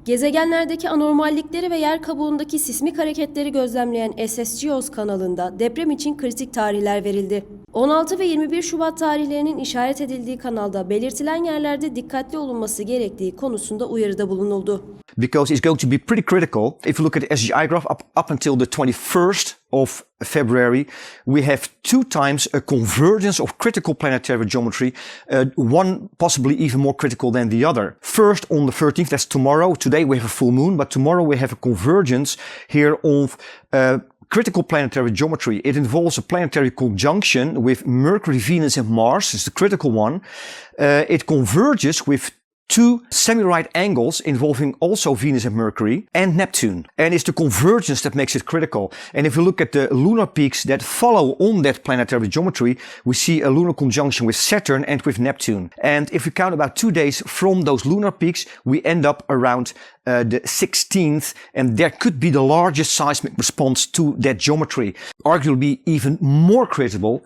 Gezegenlerdeki anormallikleri ve yer kabuğundaki sismik hareketleri gözlemleyen SSGEOS kanalında deprem için kritik tarihler verildi. 16 ve 21 Şubat tarihlerinin işaret edildiği kanalda belirtilen yerlerde dikkatli olunması gerektiği konusunda uyarıda bulunuldu. Because it's going to be pretty critical. If you look at the SSGI graph up until the 21st of February, we have two times a convergence of critical planetary geometry, one possibly even more critical than the other. First on the 13th, that's tomorrow. Today we have a full moon, but tomorrow we have a convergence here of critical planetary geometry. It involves a planetary conjunction with Mercury, Venus and Mars. It's the critical one. It converges with two semi-right angles involving also Venus and Mercury and Neptune. And it's the convergence that makes it critical. And if you look at the lunar peaks that follow on that planetary geometry, we see a lunar conjunction with Saturn and with Neptune. And if we count about 2 days from those lunar peaks, we end up around the 16th, and that could be the largest seismic response to that geometry. Arguably even more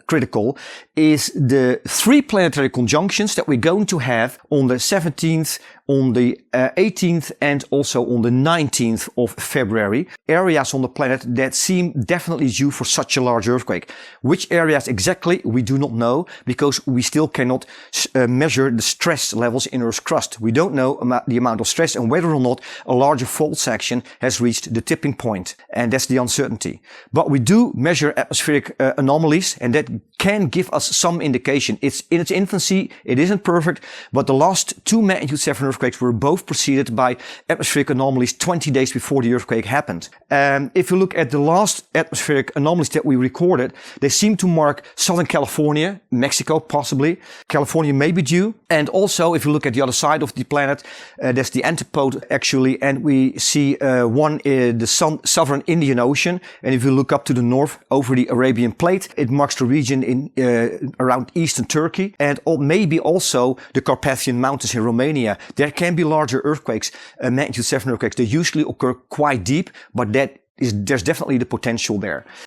critical is the three planetary conjunctions that we're going to have on the 17th, on the 18th and also on the 19th of February. Areas on the planet that seem definitely due for such a large earthquake. Which areas exactly, we do not know, because we still cannot measure the stress levels in Earth's crust. We don't know the amount of stress and whether or not a larger fault section has reached the tipping point. And that's the uncertainty. But we do measure atmospheric anomalies, and that can give us some indication. It's in its infancy, it isn't perfect, but the last two magnitude 7 earthquakes were both preceded by atmospheric anomalies 20 days before the earthquake happened. If you look at the last atmospheric anomalies that we recorded, they seem to mark Southern California, Mexico possibly. California may be due. And also, if you look at the other side of the planet, there's the antipode actually, and we see one in the southern Indian Ocean. And if you look up to the north over the Arabian Plate, it marks the region in around eastern Turkey, and maybe also the Carpathian Mountains in Romania. There can be larger earthquakes, magnitude 7 earthquakes. They usually occur quite deep, but there's definitely the potential there.